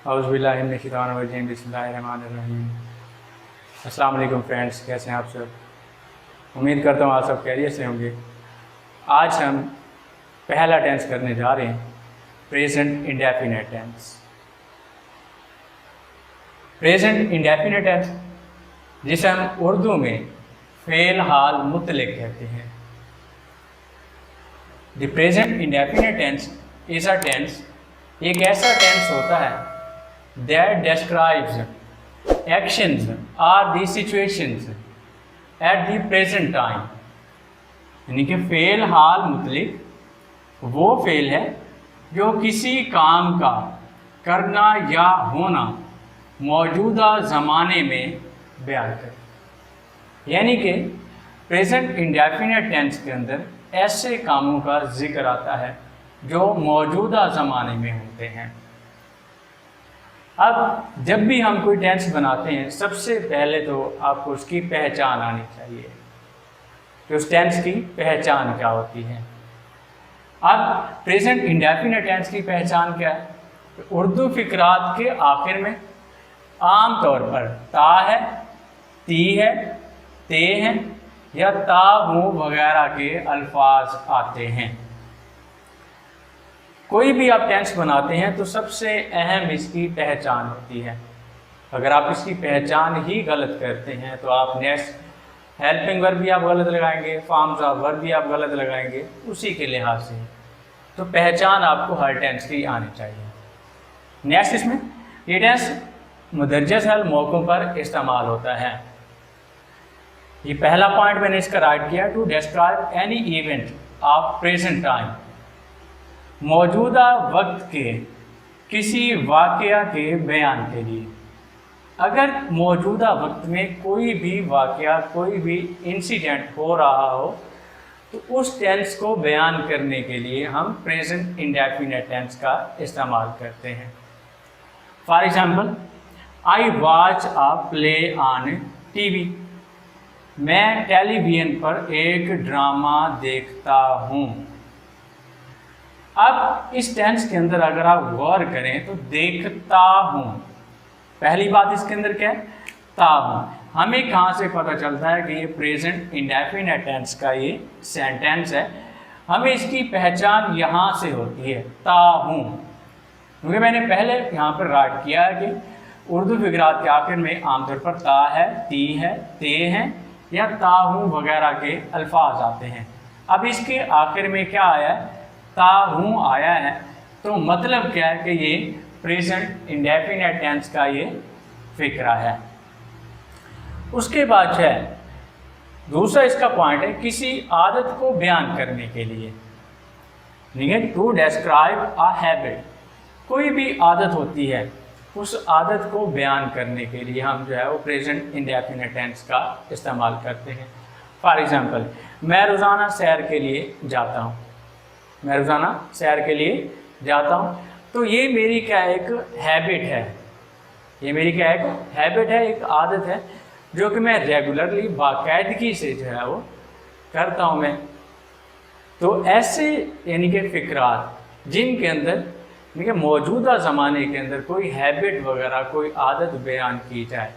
औज़ुबिल्लाहिमिनश्शैतानिर्रजीम बिस्मिल्लाहिर्रहमानिर्रहीम। अस्सलाम वालेकुम फ्रेंड्स, कैसे हैं आप सब? उम्मीद करता हूँ आप सब खैरियत से होंगे। आज हम पहला टेंस करने जा रहे हैं, present indefinite tense. Present indefinite tense जिसे हम उर्दू में फ़ेल हाल मुतलक कहते हैं। The present indefinite tense is a tense, एक ऐसा टेंस होता है that describes actions or the situations at the present time। यानी कि फ़ेल हाल मुतलिक वो फ़ेल है जो किसी काम का करना या होना मौजूदा ज़माने में बयान करे। यानी कि प्रेजेंट इंडेफिनिट टेंस के अंदर ऐसे कामों का जिक्र आता है जो मौजूदा ज़माने में होते हैं। अब जब भी हम कोई टेंस बनाते हैं, सबसे पहले तो आपको उसकी पहचान आनी चाहिए कि उस टेंस की पहचान क्या होती है। अब प्रेजेंट इंडेफिनिट टेंस की पहचान क्या है? तो उर्दू फ़िक़रात के आखिर में आम तौर पर ता है, ती है, ते हैं या ता हूँ वगैरह के अल्फाज आते हैं। कोई भी आप टेंस बनाते हैं तो सबसे अहम इसकी पहचान होती है। अगर आप इसकी पहचान ही गलत करते हैं तो आप नेक्स्ट हेल्पिंग वर्ब भी आप गलत लगाएंगे, फॉर्म्स ऑफ वर्ब भी आप गलत लगाएंगे उसी के लिहाज से। तो पहचान आपको हर टेंस की आनी चाहिए। नेक्स्ट इसमें ये टेंस मुदर्रज हल मौक़ों पर इस्तेमाल होता है। ये पहला पॉइंट मैंने इसका राइट किया, to describe any event of present time, मौजूदा वक्त के किसी वाक़या के बयान के लिए। अगर मौजूदा वक्त में कोई भी वाक़या, कोई भी इंसिडेंट हो रहा हो तो उस टेंस को बयान करने के लिए हम प्रेजेंट इंडेफिनिट टेंस का इस्तेमाल करते हैं। For example, I watch a play on TV. मैं टेलीविज़न पर एक ड्रामा देखता हूँ। अब इस टेंस के अंदर अगर आप गौर करें तो देखता हूँ, पहली बात इसके अंदर क्या है? ता हूँ। हमें कहाँ से पता चलता है कि ये प्रेजेंट इंडेफिनिट टेंस का ये सेंटेंस है? हमें इसकी पहचान यहाँ से होती है, ता हूँ। क्योंकि मैंने पहले यहाँ पर राइट किया है कि उर्दू फ़िक़रात के आखिर में आमतौर पर ता है, ती है, ते हैं या ता हूँ वगैरह के अल्फाज आते हैं। अब इसके आखिर में क्या आया है? ता हूँ आया है। तो मतलब क्या है कि ये प्रेजेंट इंडेफिनिट टेंस का ये फ़िक्रा है। उसके बाद है दूसरा इसका पॉइंट है, किसी आदत को बयान करने के लिए। ठीक है, टू डिस्क्राइब अ हैबिट। कोई भी आदत होती है, उस आदत को बयान करने के लिए हम जो है वो प्रेजेंट इंडेफिनिट टेंस का इस्तेमाल करते हैं। फॉर एग्ज़ाम्पल, मैं रोज़ाना सैर के लिए जाता हूँ। मैं रोज़ाना सैर के लिए जाता हूँ, तो ये मेरी क्या एक हैबिट है। ये मेरी क्या एक हैबिट है, एक आदत है जो कि मैं रेगुलरली बाकायदगी से जो है वो करता हूँ मैं। तो ऐसे यानी कि फ़िक़रात जिनके अंदर यानी कि मौजूदा ज़माने के अंदर कोई हैबिट वगैरह, कोई आदत बयान की जाए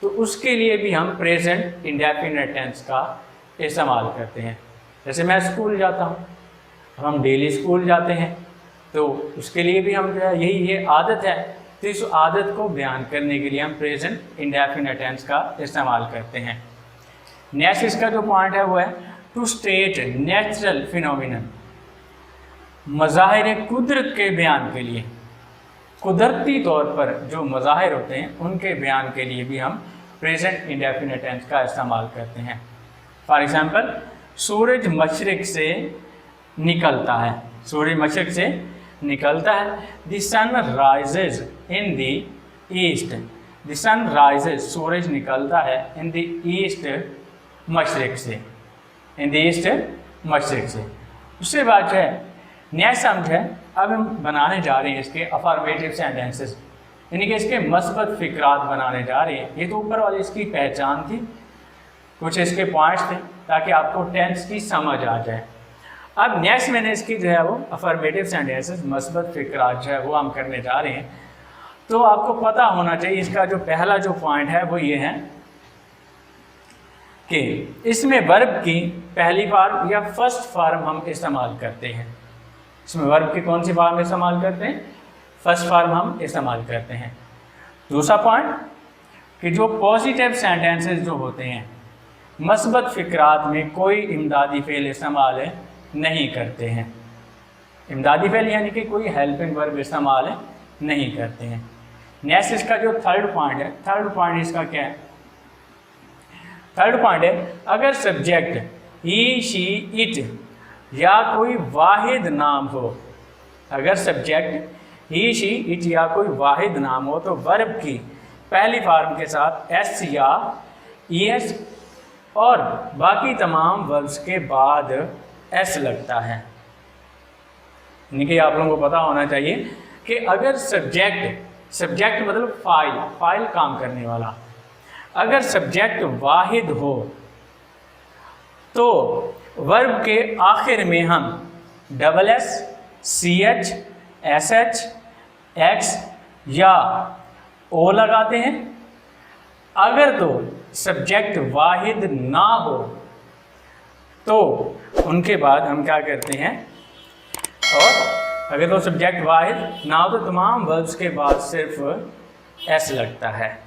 तो उसके लिए भी हम प्रेजेंट इंडेफिनिट टेंस का इस्तेमाल करते हैं। जैसे मैं स्कूल जाता हूँ, हम डेली स्कूल जाते हैं तो उसके लिए भी हम जो है यही ये आदत है, तो इस आदत को बयान करने के लिए हम प्रेजेंट इंडेफिनिट टेंस का इस्तेमाल करते हैं। नेक्स्ट इसका जो पॉइंट है वो है टू स्टेट नेचुरल फिनोमिनन, मज़ाहिर कुदरत के बयान के लिए। कुदरती तौर पर जो मज़ाहिर होते हैं उनके बयान के लिए भी हम प्रेजेंट इंडेफिनिट टेंस का इस्तेमाल करते हैं। फॉर एग्ज़ाम्पल, सूरज मशरिक़ से निकलता है। सूरज मशरिक़ से निकलता है। The sun rises in the east. The sun rises, सूरज निकलता है, इन द ईस्ट, मशरिक़ से, इन द ईस्ट मशरिक़ से। उसके बाद है नेक्स्ट हम है, अब हम बनाने जा रहे हैं इसके अफर्मेटिव सेंटेंसेस, यानी कि इसके मस्बत फ़िक़रात बनाने जा रहे हैं। ये तो ऊपर वाली इसकी पहचान थी, कुछ इसके पॉइंट्स थे ताकि आपको टेंस की समझ आ जाए। अब नेक्स्ट मैंने इसकी जो है वो अफर्मेटिव सेंटेंसेस, मस्बत फ़िक़रात जो है वो हम करने जा रहे हैं। तो आपको पता होना चाहिए, इसका जो पहला जो पॉइंट है वो ये है कि इसमें वर्ब की पहली फॉर्म या फर्स्ट फॉर्म हम इस्तेमाल करते हैं। इसमें वर्ब की कौन सी फॉर्म इस्तेमाल करते हैं? फर्स्ट फॉर्म हम इस्तेमाल करते हैं। दूसरा पॉइंट कि जो पॉजिटिव सेंटेंसेस जो होते हैं मस्बत फ़िक्रात में कोई इमदादी फ़ेल इस्तेमाल नहीं करते हैं। इमदादी फ़ेल यानी कि कोई हेल्पिंग वर्ब इस्तेमाल नहीं करते हैं। नेक्स्ट इसका जो थर्ड पॉइंट है, थर्ड पॉइंट इसका क्या है? थर्ड पॉइंट है अगर सब्जेक्ट ही, शी, इट या कोई वाहिद नाम हो, अगर सब्जेक्ट ही, शी, इट या कोई वाहिद नाम हो तो वर्ब की पहली फॉर्म के साथ एस या ई एस और बाकी तमाम वर्ब्स के बाद एस लगता है। यानी कि आप लोगों को पता होना चाहिए कि अगर सब्जेक्ट मतलब फाइल काम करने वाला, अगर सब्जेक्ट वाहिद हो तो वर्ब के आखिर में हम double S, C H, S H, X या ओ लगाते हैं। अगर तो सब्जेक्ट वाहिद ना हो तो उनके बाद हम क्या करते हैं, और अगर तो सब्जेक्ट वाहिद ना हो तो तमाम वर्ब्स के बाद सिर्फ एस लगता है।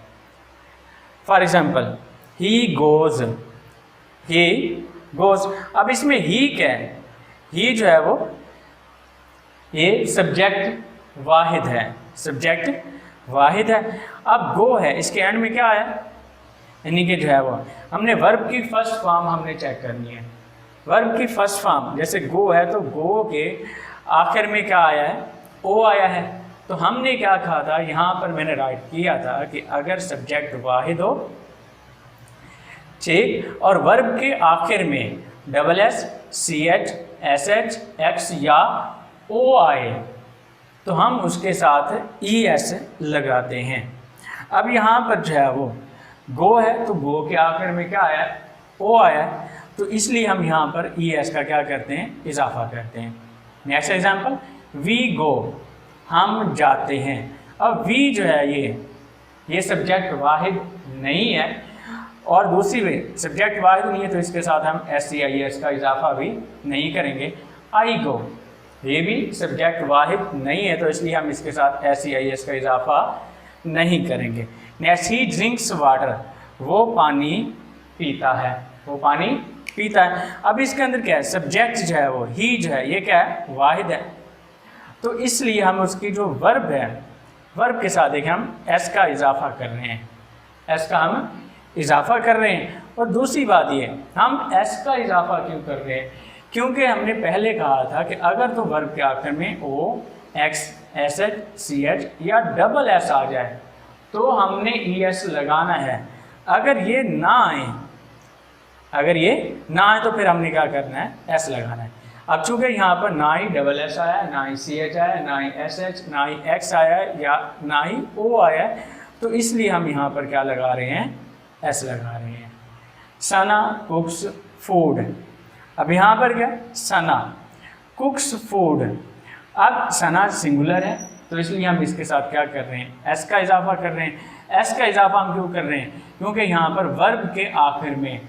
फॉर एग्जाम्पल ही गोज़, अब इसमें ही क्या है? ही जो है वो ये सब्जेक्ट वाहिद है, सब्जेक्ट वाहिद है। अब गो है, इसके एंड में क्या आया? यानी कि जो है वो हमने वर्ब की फर्स्ट फॉर्म हमने चेक करनी है। वर्ब की फर्स्ट फॉर्म जैसे गो है तो गो के आखिर में क्या आया है? ओ आया है। तो हमने क्या कहा था, यहाँ पर मैंने राइट किया था कि अगर सब्जेक्ट वाहिद हो, ठीक, और वर्ब के आखिर में double S, C H, S H, X या ओ आए तो हम उसके साथ ई एस लगाते हैं। अब यहाँ पर जो है वो गो है तो गो के आखिर में क्या आया? ओ आया, तो इसलिए हम यहाँ पर ई एस का क्या करते हैं? इजाफा करते हैं। नेक्स्ट एग्जाम्पल वी गो, हम जाते हैं। अब वी जो है ये सब्जेक्ट वाहिद नहीं है, और दूसरी वे सब्जेक्ट वाहिद नहीं है तो इसके साथ हम एस सी आई एस का इजाफा भी नहीं करेंगे। आई गो, ये भी सब्जेक्ट वाहिद नहीं है तो इसलिए हम इसके साथ एस सी आई एस का इजाफा नहीं करेंगे। नेक्स्ट ही ड्रिंक्स वाटर, वो पानी पीता है, वो पानी पीता है। अब इसके अंदर क्या है? सब्जेक्ट जो है वो ही जो है ये क्या है? वाहिद है, तो इसलिए हम उसकी जो वर्ब है, वर्ब के साथ देखिए हम एस का इजाफा कर रहे हैं, एस का हम इजाफा कर रहे हैं। और दूसरी बात ये, हम एस का इजाफा क्यों कर रहे हैं? क्योंकि हमने पहले कहा था कि अगर तो वर्ब के आखिर में O, X, S H, C H या डबल एस आ जाए तो हमने ई एस लगाना है। अगर ये ना आए, अगर ये ना आए तो फिर हमने क्या करना है? एस लगाना है। अब चूँकि यहाँ पर ना ही डबल एस आया, ना ही सी एच आया, ना ही एस एच, ना ही एक्स आया या ना ही ओ आया, तो इसलिए हम यहाँ पर क्या लगा रहे हैं? एस लगा रहे हैं। सना कुक्स फूड, अब यहाँ पर क्या? सना कुक्स फूड। अब सना सिंगुलर है तो इसलिए हम इसके साथ क्या कर रहे हैं? एस का इजाफा कर रहे हैं। एस का इजाफा हम क्यों कर रहे हैं? क्योंकि यहाँ पर वर्ब के आखिर में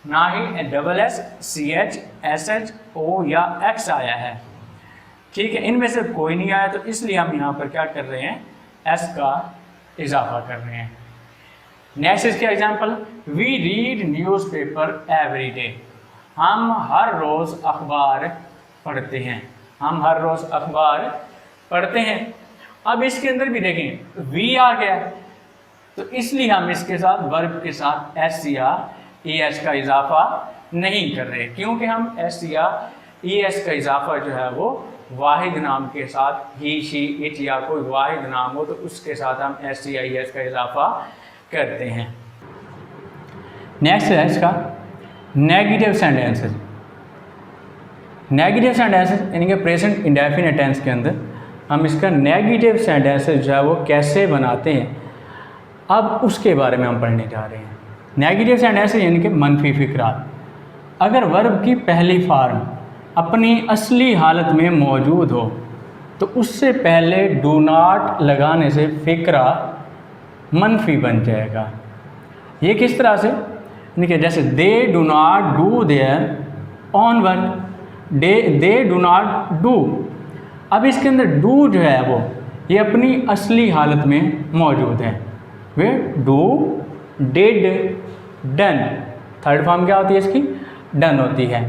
ना ही double S, C H, S H, O या एक्स आया है, ठीक है, इनमें से कोई नहीं आया तो इसलिए हम यहाँ पर क्या कर रहे हैं? एस का इजाफा कर रहे हैं। नेक्स्ट इसके example we read newspaper every day, हम हर रोज़ अखबार पढ़ते हैं, हम हर रोज़ अखबार पढ़ते हैं। अब इसके अंदर भी देखें वी आ गया तो इसलिए हम इसके साथ वर्ब के साथ एस या ई एस का इजाफा नहीं कर रहे, क्योंकि हम एस या ई एस का इजाफा जो है वो वाहिद नाम के साथ, ही, शी, इट या कोई वाहिद नाम हो तो उसके साथ हम एस या ई एस का इजाफा करते हैं। नेक्स्ट है इसका नेगेटिव सेंटेंसेस। नेगेटिव सेंटेंसेस यानी कि प्रेजेंट इंडेफिनिट टेंस के अंदर हम इसका नेगेटिव सेंटेंसेस जो है वो कैसे बनाते हैं, अब उसके बारे में हम पढ़ने जा रहे हैं। नेगेटिव सेंटेंसेस यानी कि मनफी फ़िक्रात। अगर वर्ब की पहली फॉर्म अपनी असली हालत में मौजूद हो तो उससे पहले डू नॉट लगाने से फ़िक्रा मनफी बन जाएगा। ये किस तरह से, देखिए जैसे they do not do their on work, they do not do. अब इसके अंदर डू जो है वो ये अपनी असली हालत में मौजूद है। वे do, did, done, third form क्या होती है इसकी, डन होती है।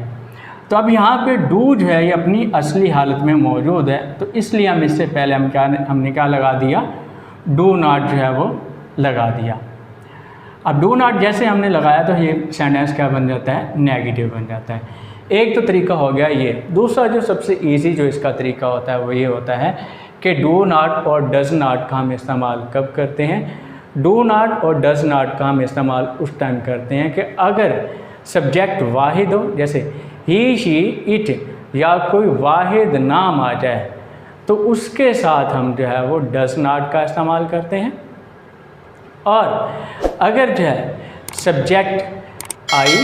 तो अब यहाँ पे डू जो है ये अपनी असली हालत में मौजूद है, तो इसलिए हम इससे पहले हमने क्या लगा दिया, डू नॉट जो है वो लगा दिया। अब डू नॉट जैसे हमने लगाया तो ये सेंटेंस क्या बन जाता है, नेगेटिव बन जाता है। एक तो तरीका हो गया ये। दूसरा जो सबसे इजी जो इसका तरीका होता है वो ये होता है कि डू नॉट और डज नॉट का हम इस्तेमाल कब करते हैं। डू नॉट और डज नॉट का हम इस्तेमाल उस टाइम करते हैं कि अगर सब्जेक्ट वाहिद हो, जैसे ही, शी, इट या कोई वाहिद नाम आ जाए तो उसके साथ हम जो है वो डज नॉट का इस्तेमाल करते हैं। और अगर जो है subject I,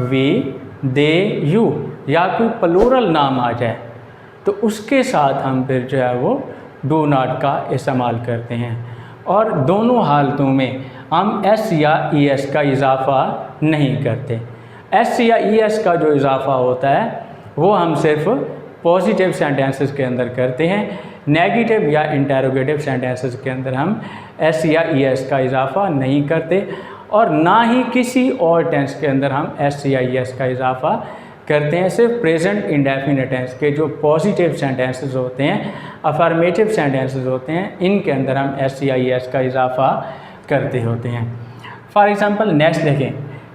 we, they, you या कोई प्लूरल नाम आ जाए तो उसके साथ हम फिर जो है वो डू नॉट का इस्तेमाल करते हैं। और दोनों हालतों में हम एस या ई एस का इजाफ़ा नहीं करते। एस या ई एस का जो इजाफ़ा होता है वो हम सिर्फ पॉजिटिव सेंटेंसेस के अंदर करते हैं। नेगेटिव या इंटेरोगेटिव सेंटेंसेस के अंदर हम एस या ई एस का इजाफ़ा नहीं करते, और ना ही किसी और टेंस के अंदर हम एस या ई एस का इजाफ़ा करते हैं। सिर्फ प्रेजेंट इंडेफिनिट टेंस के जो पॉजिटिव सेंटेंसेस होते हैं, अफर्मेटिव सेंटेंसेस होते हैं, इनके अंदर हम एस या ई एस का इजाफ़ा करते होते हैं। फॉर एग्ज़ाम्पल नेक्स्ट देखें,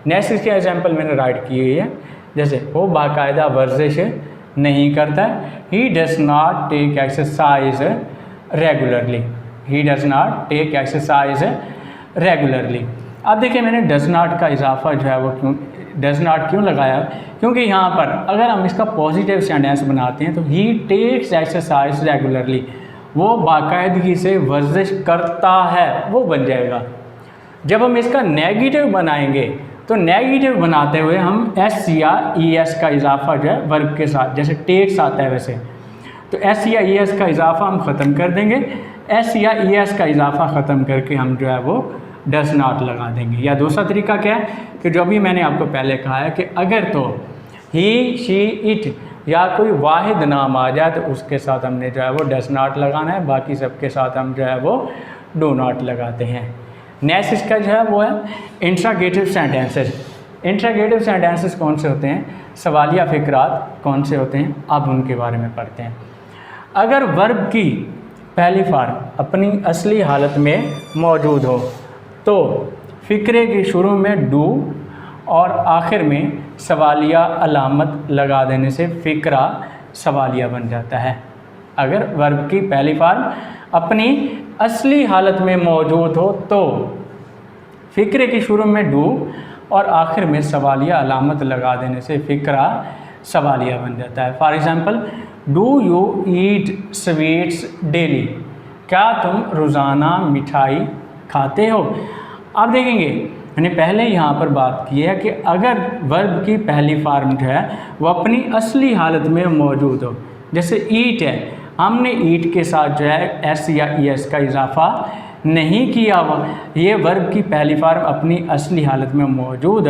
नेक्स्ट इसके एग्जाम्पल मैंने राइट की हुई है। जैसे वो बाकायदा वर्जिश नहीं करता है, he does not take exercise regularly, he does not take exercise regularly. अब देखिए मैंने डज़ नॉट का इजाफ़ा जो है वो डज़ नॉट क्यों लगाया, क्योंकि यहाँ पर अगर हम इसका पॉजिटिव सेंटेंस बनाते हैं तो ही टेक्स एक्सरसाइज रेगुलरली, वो बाकायदगी से वर्जिश करता है, वो बन जाएगा। जब हम इसका नेगेटिव बनाएंगे तो नेगेटिव बनाते हुए हम एस या ई एस का इजाफ़ा जो है वर्ब के साथ, जैसे टेक्स आता है वैसे, तो एस या ई एस का इजाफ़ा हम ख़त्म कर देंगे। एस या ई एस का इजाफ़ा ख़त्म करके हम जो है वो डज़ नॉट लगा देंगे। या दूसरा तरीका क्या है कि जो भी मैंने आपको पहले कहा है कि अगर तो ही, शी, इट या कोई वाहिद नाम आ जाए तो उसके साथ हमने जो है वो डज़ नॉट लगाना है, बाकी सबके साथ हम जो है वो डू नॉट लगाते हैं। नेक्स्ट इसका जो है वो है इंट्रागेटिव सेंटेंसेस। इंट्रागेटिव सेंटेंसेस कौन से होते हैं, सवालिया फ़िक्रात कौन से होते हैं, अब उनके बारे में पढ़ते हैं। अगर वर्ब की पहली फॉर्म अपनी असली हालत में मौजूद हो तो फ़िक्रे के शुरू में डू और आखिर में सवालिया अलामत लगा देने से फ़िक्रा सवालिया बन जाता है। अगर वर्ब की पहली फॉर्म अपनी असली हालत में मौजूद हो तो फ़िक्रे के शुरू में डू और आखिर में सवालिया अलामत लगा देने से फ़िक्रा सवालिया बन जाता है। For example, do you eat sweets daily, क्या तुम रोज़ाना मिठाई खाते हो। आप देखेंगे मैंने पहले यहाँ पर बात की है कि अगर वर्ब की पहली फॉर्म जो है वो अपनी असली हालत में मौजूद हो, जैसे ईट है, हमने ईट के साथ जो है एस या ई एस का इजाफ़ा नहीं किया हुआ, ये वर्ब की पहली फॉर्म अपनी असली हालत में मौजूद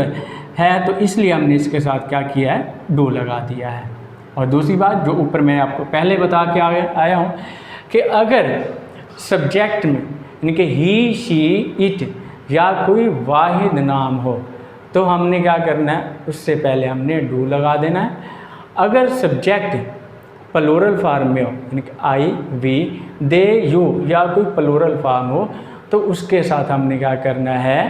है तो इसलिए हमने इसके साथ क्या किया है, डू लगा दिया है। और दूसरी बात जो ऊपर मैं आपको पहले बता के आया हूँ कि अगर सब्जेक्ट में यानी कि ही, शी, इट या कोई वाहिद नाम हो तो हमने क्या करना है, उससे पहले हमने डू लगा देना है। अगर सब्जेक्ट प्लूरल फॉर्म में हो यानी कि आई, वी, दे, यू या कोई प्लूरल फॉर्म हो तो उसके साथ हमने क्या करना है,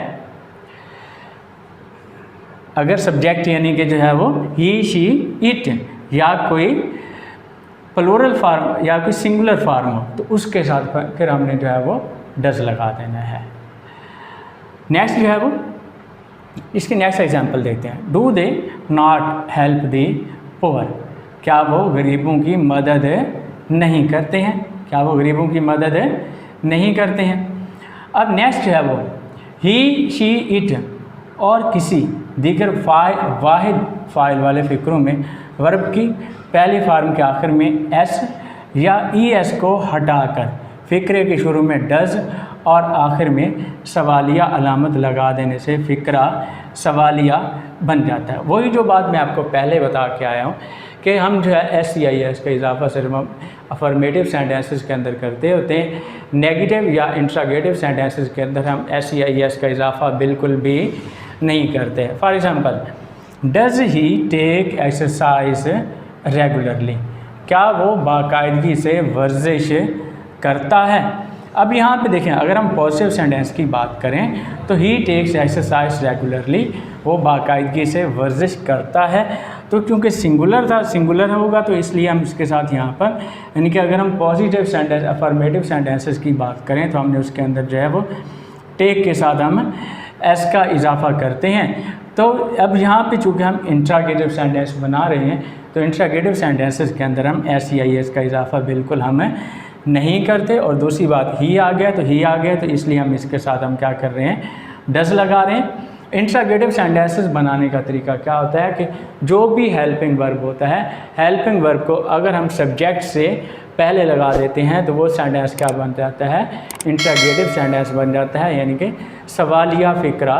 अगर सब्जेक्ट यानी कि जो है वो ही, शी, इट या कोई प्लूरल फॉर्म या कोई सिंगुलर फॉर्म हो तो उसके साथ फिर हमने जो है वो डज लगा देना है। नेक्स्ट जो है वो इसके नेक्स्ट एग्जांपल देखते हैं। Do they not help the poor, क्या वो गरीबों की मदद नहीं करते हैं, क्या वो गरीबों की मदद नहीं करते हैं। अब नेक्स्ट जो है वो ही, शी, इट और किसी दीगर वाहिद फ़ाइल वाले फ़िक्रों में वर्ब की पहली फॉर्म के आखिर में एस या ES को हटाकर फ़िक्रे के शुरू में डज़ और आखिर में सवालिया अलामत लगा देने से फ़िक्रा सवालिया बन जाता है। वही जो बात मैं आपको पहले बता के आया हूँ कि हम जो है SCIS का इजाफा सिर्फ अफर्मेटिव सेंटेंसेस के अंदर करते होते हैं, नेगेटिव या इंट्रागेटिव सेंटेंसेस के अंदर हम SCIS का इजाफा बिल्कुल भी नहीं करते। For example, does he take exercise regularly, क्या वो बाकायदगी से वर्जिश करता है। अब यहाँ पे देखें, अगर हम पॉजिटिव सेंटेंस की बात करें तो ही टेक्स एक्सरसाइज रेगुलरली, वो बाकायदगी से वर्जिश करता है। तो क्योंकि सिंगुलर था, सिंगुलर होगा तो इसलिए हम इसके साथ यहाँ पर, यानी कि अगर हम पॉजिटिव सेंटेंस अफर्मेटिव सेंटेंसेस की बात करें तो हमने उसके अंदर जो है वो टेक के साथ हम एस का इजाफा करते हैं। तो अब यहाँ पे चूँकि हम इंट्रागेटिव सेंटेंस बना रहे हैं तो इंट्रागेटिव सेंटेंसेस के अंदर हम SCIS का इजाफा बिल्कुल हम नहीं करते। और दूसरी बात, ही आ गया तो ही आ गया, तो इसलिए हम इसके साथ हम क्या कर रहे हैं, डज़ लगा रहे हैं। इंट्रागेटिव सेंटेंसेस बनाने का तरीका क्या होता है कि जो भी हेल्पिंग वर्ब होता है, हेल्पिंग वर्ब को अगर हम सब्जेक्ट से पहले लगा देते हैं तो वो सेंटेंस क्या बन जाता है, इंट्रागेटिव सेंटेंस बन जाता है, यानी कि सवालिया फ़िक्रा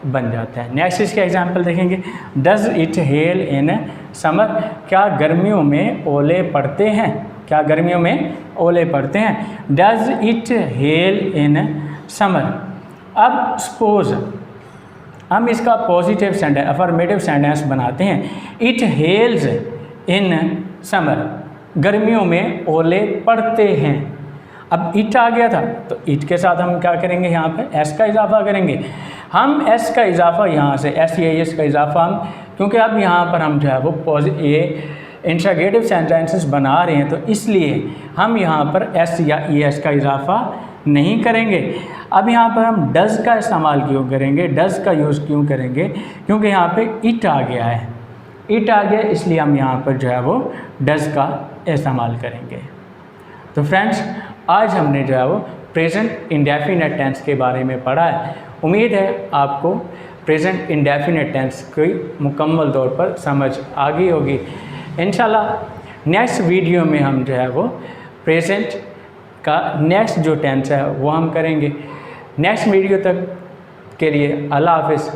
बन जाता है। नेक्स्ट इसके एग्जांपल देखेंगे, does it hello in summer, क्या गर्मियों में ओले पड़ते हैं, क्या गर्मियों में ओले पड़ते हैं। Does it hello in summer. अब सपोज हम इसका पॉजिटिव सेंटेंस अफर्मेटिव सेंटेंस बनाते हैं, इट हेल्स इन समर, गर्मियों में ओले पड़ते हैं। अब इट आ गया था तो इट के साथ हम क्या करेंगे, यहाँ पे एस का इजाफा करेंगे। हम एस का इजाफा यहाँ से SCIS का इजाफा हम, क्योंकि अब यहाँ पर हम जो है वो ये इंट्रागेटिव सेंटेंसेस बना रहे हैं तो इसलिए हम यहाँ पर S या ES का इजाफा नहीं करेंगे। अब यहाँ पर हम डज़ का इस्तेमाल क्यों करेंगे, डज़ का यूज़ क्यों करेंगे, क्योंकि यहाँ पे इट आ गया है, इट आ गया, इसलिए हम यहाँ पर जो है वो डज़ का इस्तेमाल करेंगे। तो फ्रेंड्स, आज हमने जो है वो प्रेजेंट इंडेफिनिट टेंस के बारे में पढ़ा है। उम्मीद है आपको प्रेजेंट इंडेफिनिट टेंस की मुकम्मल तौर पर समझ आ गई होगी। इंशाल्लाह नेक्स्ट वीडियो में हम जो है वो प्रेजेंट का नेक्स्ट जो टेंस है वो हम करेंगे। नेक्स्ट वीडियो तक के लिए अल्लाह हाफ़िज़,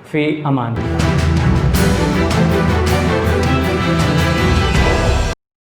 फ़ी अमान।